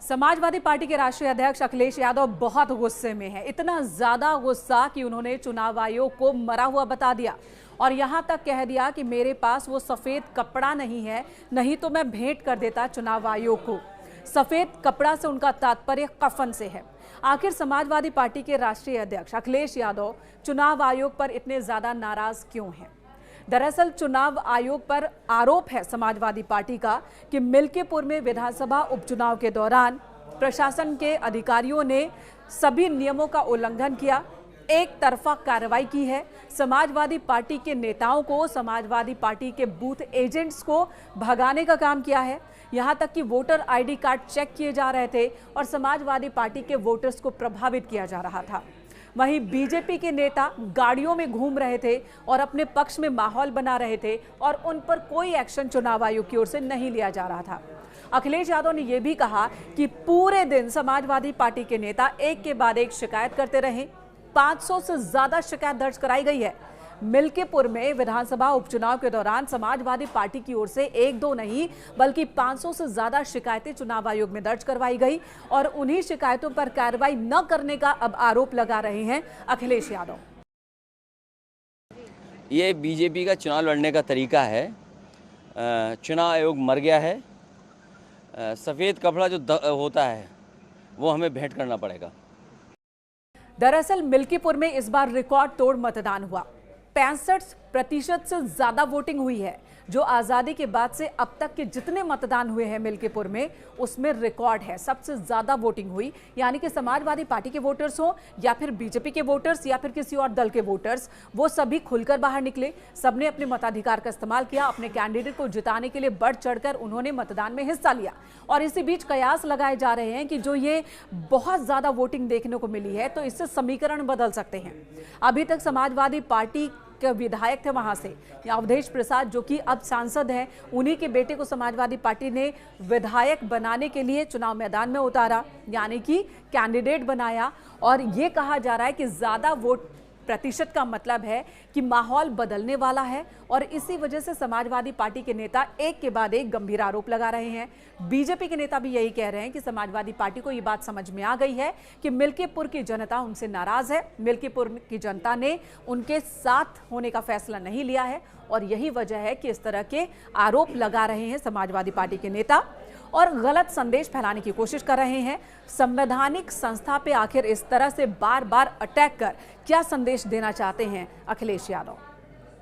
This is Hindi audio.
समाजवादी पार्टी के राष्ट्रीय अध्यक्ष अखिलेश यादव बहुत गुस्से में हैं। इतना ज्यादा गुस्सा कि उन्होंने चुनाव आयोग को मरा हुआ बता दिया और यहां तक कह दिया कि मेरे पास वो सफेद कपड़ा नहीं है, नहीं तो मैं भेंट कर देता चुनाव आयोग को। सफेद कपड़ा से उनका तात्पर्य कफन से है। आखिर समाजवादी पार्टी के राष्ट्रीय अध्यक्ष अखिलेश यादव चुनाव आयोग पर इतने ज्यादा नाराज क्यों हैं? दरअसल चुनाव आयोग पर आरोप है समाजवादी पार्टी का कि मिल्कीपुर में विधानसभा उपचुनाव के दौरान प्रशासन के अधिकारियों ने सभी नियमों का उल्लंघन किया, एक तरफा कार्रवाई की है। समाजवादी पार्टी के नेताओं को, समाजवादी पार्टी के बूथ एजेंट्स को भगाने का काम किया है। यहां तक कि वोटर आईडी कार्ड चेक किए जा रहे थे और समाजवादी पार्टी के वोटर्स को प्रभावित किया जा रहा था। वहीं बीजेपी के नेता गाड़ियों में घूम रहे थे और अपने पक्ष में माहौल बना रहे थे और उन पर कोई एक्शन चुनाव आयोग की ओर से नहीं लिया जा रहा था। अखिलेश यादव ने यह भी कहा कि पूरे दिन समाजवादी पार्टी के नेता एक के बाद एक शिकायत करते रहे। 500 से ज्यादा शिकायत दर्ज कराई गई है। मिल्कीपुर में विधानसभा उपचुनाव के दौरान समाजवादी पार्टी की ओर से एक दो नहीं बल्कि 500 से ज्यादा शिकायतें चुनाव आयोग में दर्ज करवाई गई और उन्हीं शिकायतों पर कार्रवाई न करने का अब आरोप लगा रहे हैं अखिलेश यादव। ये बीजेपी का चुनाव लड़ने का तरीका है। चुनाव आयोग मर गया है। सफेद कपड़ा जो होता है वो हमें भेंट करना पड़ेगा। दरअसल मिल्कीपुर में इस बार रिकॉर्ड तोड़ मतदान हुआ। 65% से ज्यादा वोटिंग हुई है, जो आजादी के बाद से अब तक के जितने मतदान हुए हैं मिल्कीपुर में उसमें रिकॉर्ड है। सबसे ज्यादा वोटिंग हुई, यानी कि समाजवादी पार्टी के वोटर्स हो या फिर बीजेपी के वोटर्स या फिर किसी और दल के वोटर्स, वो सभी खुलकर बाहर निकले। सबने अपने मताधिकार का इस्तेमाल किया। अपने कैंडिडेट को जिताने के लिए बढ़ चढ़कर उन्होंने मतदान में हिस्सा लिया। और इसी बीच कयास लगाए जा रहे हैं कि जो ये बहुत ज्यादा वोटिंग देखने को मिली है तो इससे समीकरण बदल सकते हैं। अभी तक समाजवादी पार्टी के विधायक थे वहां से अवधेश प्रसाद, जो कि अब सांसद हैं, उन्हीं के बेटे को समाजवादी पार्टी ने विधायक बनाने के लिए चुनाव मैदान में उतारा, यानी कि कैंडिडेट बनाया। और ये कहा जा रहा है कि ज्यादा वोट प्रतिशत का मतलब है कि माहौल बदलने वाला है और इसी वजह से समाजवादी पार्टी के नेता एक के बाद एक गंभीर आरोप लगा रहे हैं। बीजेपी के नेता भी यही कह रहे हैं कि समाजवादी पार्टी को यह बात समझ में आ गई है कि मिल्कीपुर की जनता उनसे नाराज है। मिल्कीपुर की जनता ने उनके साथ होने का फैसला नहीं लिया है और यही वजह है कि इस तरह के आरोप लगा रहे हैं समाजवादी पार्टी के नेता और गलत संदेश फैलाने की कोशिश कर रहे हैं। संवैधानिक संस्था पे आखिर इस तरह से बार बार अटैक कर क्या संदेश देना चाहते हैं अखिलेश यादव?